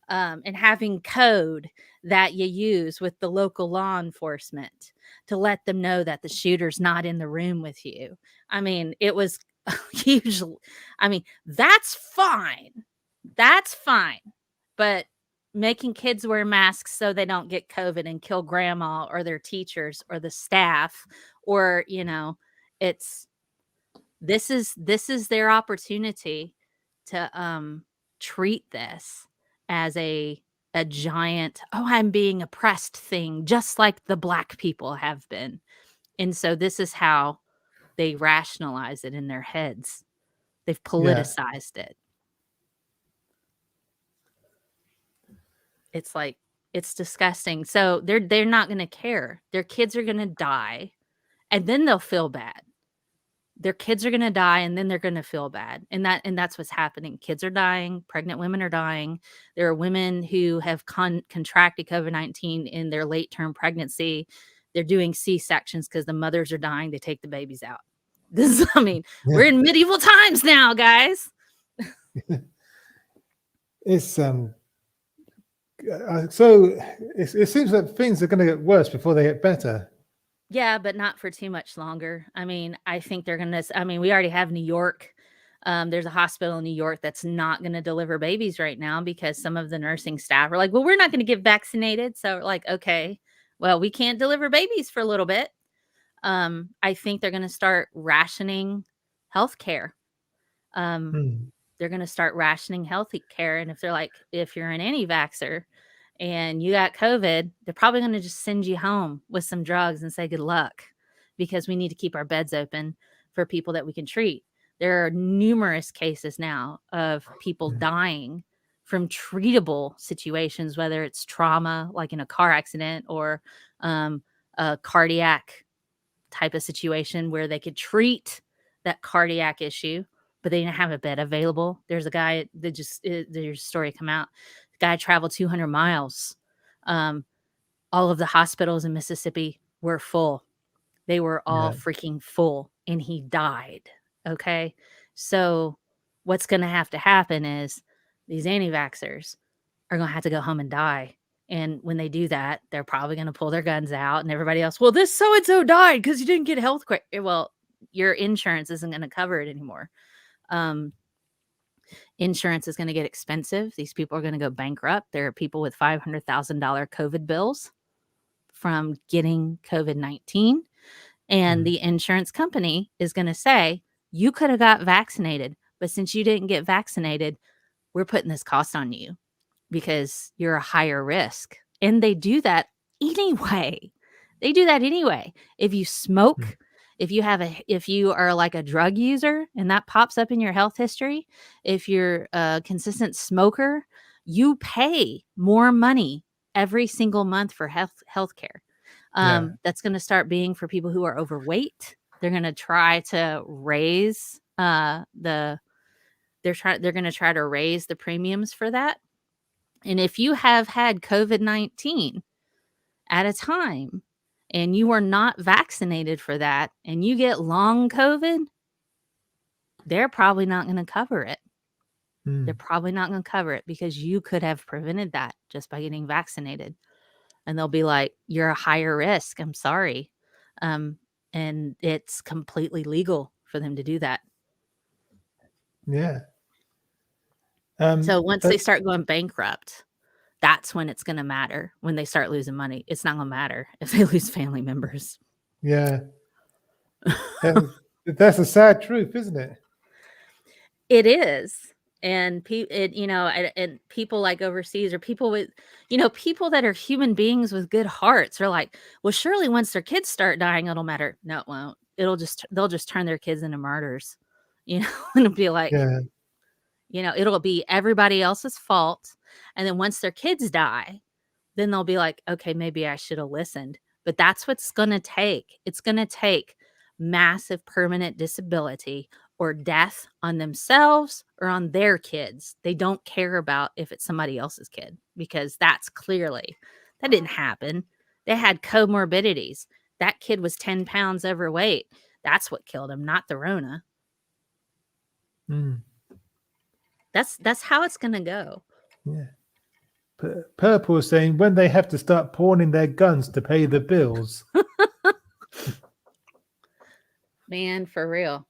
and having code that you use with the local law enforcement to let them know that the shooter's not in the room with you. I mean, it was usually, that's fine. That's fine. But making kids wear masks so they don't get COVID and kill grandma or their teachers or the staff, or, it's this is their opportunity to treat this as a giant, oh, I'm being oppressed thing, just like the black people have been. And so this is how they rationalize it in their heads. They've Yeah. politicized it. It's like, it's disgusting. So they're not going to care. Their kids are going to die and then they'll feel bad. Their kids are going to die and then they're going to feel bad. And that's what's happening. Kids are dying, pregnant women are dying. There are women who have contracted COVID-19 in their late term pregnancy. They're doing C-sections because the mothers are dying to take the babies out. We're Yeah. in medieval times now, guys. It's so it seems that things are going to get worse before they get better. Yeah, but not for too much longer. I think they're gonna we already have New York. There's a hospital in New York that's not gonna deliver babies right now because some of the nursing staff are like, "Well, we're not gonna get vaccinated." So we're like, "Okay, well, we can't deliver babies for a little bit." I think they're gonna start rationing healthcare. Um, Hmm. they're gonna start rationing healthy care, and if you're an anti-vaxxer and you got COVID, they're probably gonna just send you home with some drugs and say good luck because we need to keep our beds open for people that we can treat. There are numerous cases now of people dying from treatable situations, whether it's trauma, like in a car accident, or a cardiac type of situation where they could treat that cardiac issue, but they didn't have a bed available. There's a guy that there's a story come out. The guy traveled 200 miles. Um, all of the hospitals in Mississippi were full. They were all Yeah. freaking full, and he died. Okay. So what's going to happen is these anti-vaxxers are going to have to go home and die. And when they do that, they're probably going to pull their guns out, and everybody else, well, this so and so died because you didn't get health care. Well, your insurance isn't going to cover it anymore. Um, Insurance is going to get expensive. These people are going to go bankrupt. There are people with $500,000 COVID bills from getting COVID-19. And the insurance company is going to say, you could have got vaccinated, but since you didn't get vaccinated, we're putting this cost on you because you're a higher risk. And they do that anyway. If you smoke, if you are like a drug user and that pops up in your health history, if you're a consistent smoker, you pay more money every single month for health care. Yeah. That's going to start being for people who are overweight. They're going to try to raise they're going to try to raise the premiums for that. And if you have had COVID-19 at a time and you are not vaccinated for that and you get long COVID, they're probably not going to cover it. They're probably not going to cover it because you could have prevented that just by getting vaccinated. And they'll be like, you're a higher risk. I'm sorry. And it's completely legal for them to do that. Yeah. So once they But start going bankrupt, that's when it's going to matter. When they start losing money, it's not going to matter if they lose family members. yeah, that's a sad truth, isn't it? It is. And and people like overseas, or people with, people that are human beings with good hearts are like, well, surely once their kids start dying, it'll matter. No, it won't. They'll just turn their kids into martyrs, and it'll be like, Yeah. it'll be everybody else's fault. And then once their kids die, then they'll be like, okay, maybe I should have listened. But that's what's going to take. It's going to take massive permanent disability or death on themselves or on their kids. They don't care about if it's somebody else's kid, because that didn't happen. They had comorbidities. That kid was 10 pounds overweight. That's what killed him, not the Rona. That's how it's going to go. Yeah. Purple is saying when they have to start pawning their guns to pay the bills. Man, for real.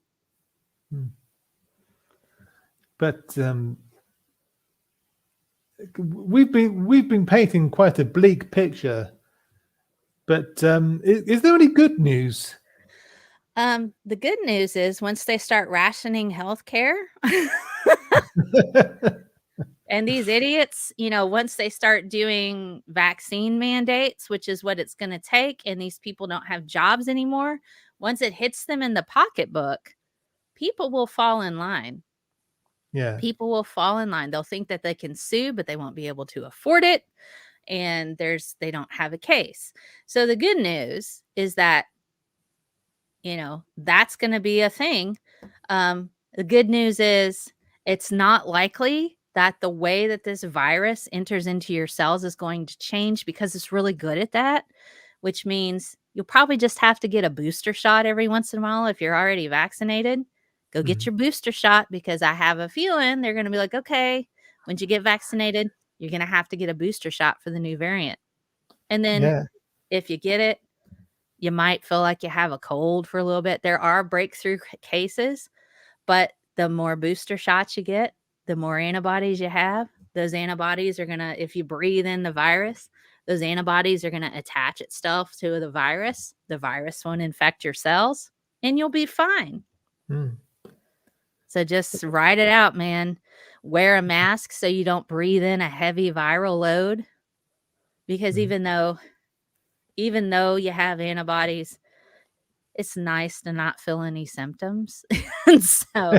But we've been painting quite a bleak picture, but is there any good news? The good news is once they start rationing healthcare, and these idiots, once they start doing vaccine mandates, which is what it's going to take, and these people don't have jobs anymore, once it hits them in the pocketbook, people will fall in line. Yeah. People will fall in line. They'll think that they can sue, but they won't be able to afford it. And they don't have a case. So the good news is that, that's going to be a thing. The good news is it's not likely that the way that this virus enters into your cells is going to change because it's really good at that, which means you'll probably just have to get a booster shot every once in a while if you're already vaccinated. Go get Mhm. your booster shot because I have a feeling they're going to be like, okay, once you get vaccinated, you're going to have to get a booster shot for the new variant. And then Yeah. if you get it, you might feel like you have a cold for a little bit. There are breakthrough cases, but the more booster shots you get, the more antibodies you have. Those antibodies are going to, if you breathe in the virus, those antibodies are going to attach itself to the virus. The virus won't infect your cells and you'll be fine. Mm. So just ride it out, man. Wear a mask so you don't breathe in a heavy viral load because Mm. even though you have antibodies, it's nice to not feel any symptoms. And so,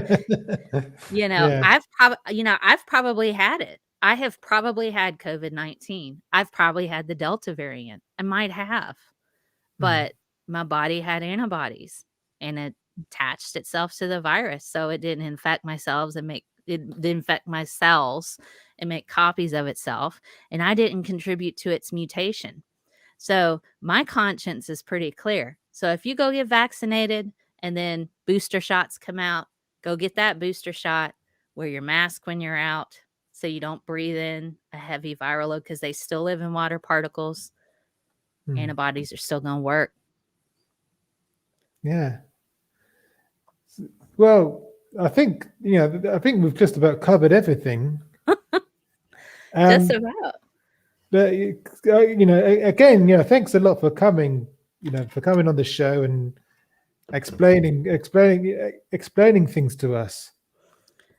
Yeah. I've probably had it. I have probably had COVID-19. I've probably had the Delta variant. I might have, Mm. but my body had antibodies and it attached itself to the virus. So it didn't infect my cells and make copies of itself. And I didn't contribute to its mutation. So my conscience is pretty clear. So if you go get vaccinated and then booster shots come out, go get that booster shot, wear your mask when you're out so you don't breathe in a heavy viral load because they still live in water particles. Mm. Antibodies are still going to work. Yeah. Well, I think we've just about covered everything. Just Um, about. but again, thanks a lot for coming. For coming on the show and explaining things to us.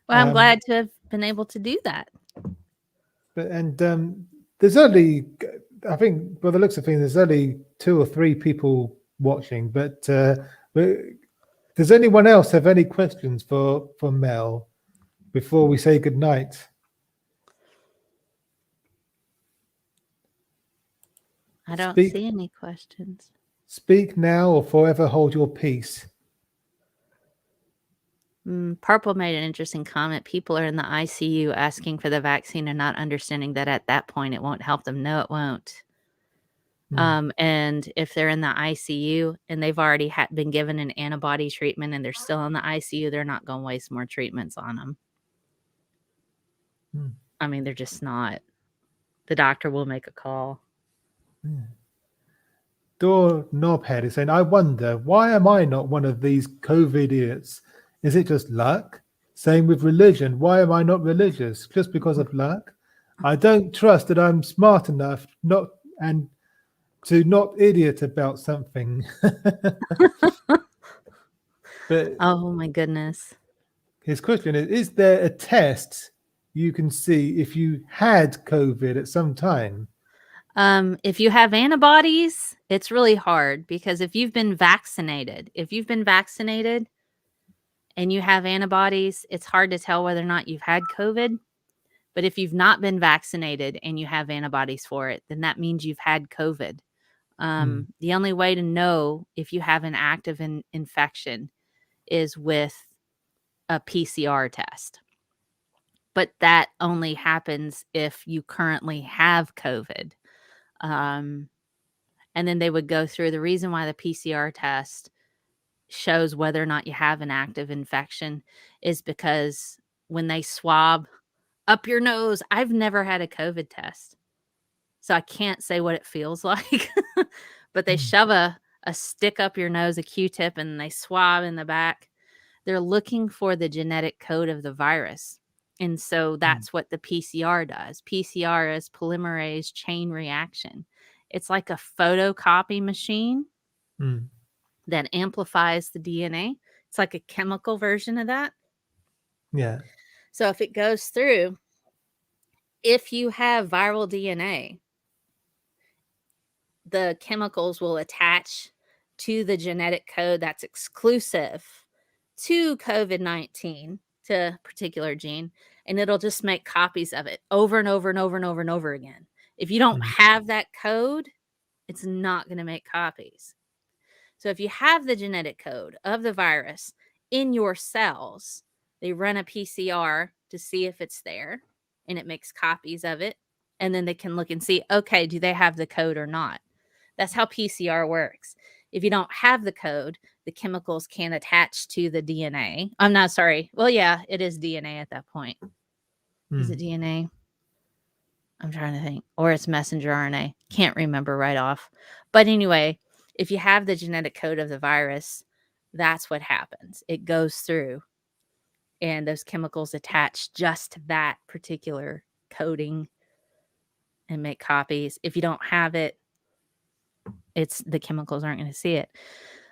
Well, I'm Um, glad to have been able to do that. and there's only, I think, by the looks of things, there's only 2 or 3 people watching. But does anyone else have any questions for Mel before we say goodnight? I don't Speak, see any questions. speak now or forever hold your peace. Purple made an interesting comment. People are in the ICU asking for the vaccine and not understanding that at that point it won't help them. No, it won't. And if they're in the ICU and they've already been given an antibody treatment and they're still in the ICU, they're not going to waste more treatments on them. Mm. I mean, they're just not. The doctor will make a call. Door Knobhead is saying, I wonder, why am I not one of these COVID idiots? Is it just luck? Same with religion. Why am I not religious? Just because of luck? I don't trust that I'm smart enough not idiot about something. But Oh my goodness. his question is there a test you can see if you had COVID at some time? If you have antibodies, it's really hard because if you've been vaccinated and you have antibodies, it's hard to tell whether or not you've had COVID. But if you've not been vaccinated and you have antibodies for it, then that means you've had COVID. The only way to know if you have an active infection is with a PCR test. But that only happens if you currently have COVID. And then they would go through the reason why the PCR test shows whether or not you have an active infection is because when they swab up your nose, I've never had a COVID test, so I can't say what it feels like, but they shove a stick up your nose, a Q-tip, and they swab in the back. They're looking for the genetic code of the virus. And so that's what the PCR does. PCR is polymerase chain reaction. It's like a photocopy machine that amplifies the DNA. It's like a chemical version of that. Yeah. So if it goes through, if you have viral DNA, the chemicals will attach to the genetic code that's exclusive to COVID-19, to a particular gene, and it'll just make copies of it over and over and over and over and over again. If you don't have that code, it's not going to make copies. So if you have the genetic code of the virus in your cells, they run a PCR to see if it's there, and it makes copies of it. And then they can look and see, okay, do they have the code or not? That's how PCR works. If you don't have the code, the chemicals can't attach to the DNA. I'm not sorry. Well, yeah, it is DNA at that point. Is it DNA? I'm trying to think. Or it's messenger RNA. Can't remember right off. But anyway, if you have the genetic code of the virus, that's what happens. It goes through, and those chemicals attach just to that particular coding and make copies. If you don't have it, the chemicals aren't going to see it.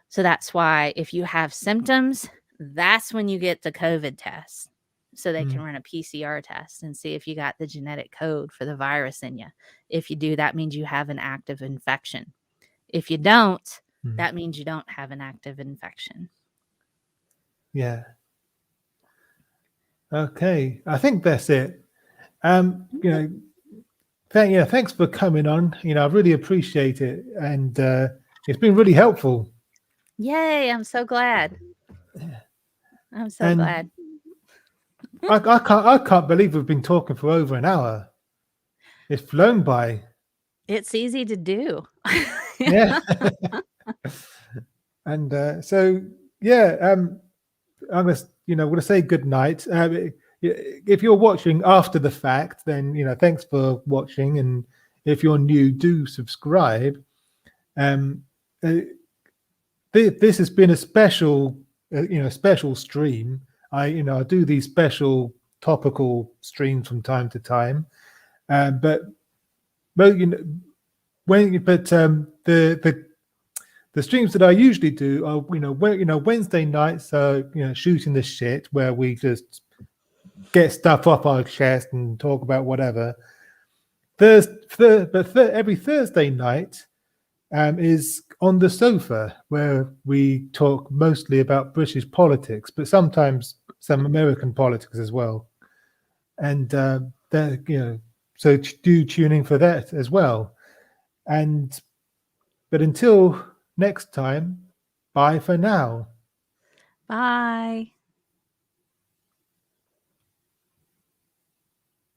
So that's why if you have symptoms, that's when you get the COVID test. So they can run a PCR test and see if you got the genetic code for the virus in you. If you do, that means you have an active infection. If you don't, that means you don't have an active infection. Yeah. Okay. I think that's it. Thanks for coming on. I really appreciate it. And it's been really helpful. Yay. I'm so glad. I'm so glad. I can't believe we've been talking for over an hour. It's flown by. It's easy to do. Yeah. And I'm going to say good night. If you're watching after the fact, then thanks for watching. And if you're new, do subscribe. This has been a special stream. I do these special topical streams from time to time, but the streams that I usually do are Wednesday nights, shooting the shit, where we just get stuff off our chest and talk about whatever. Every Thursday night is On the Sofa, where we talk mostly about British politics, but sometimes some American politics as well. And so do tune in for that as well. But until next time, bye for now. Bye.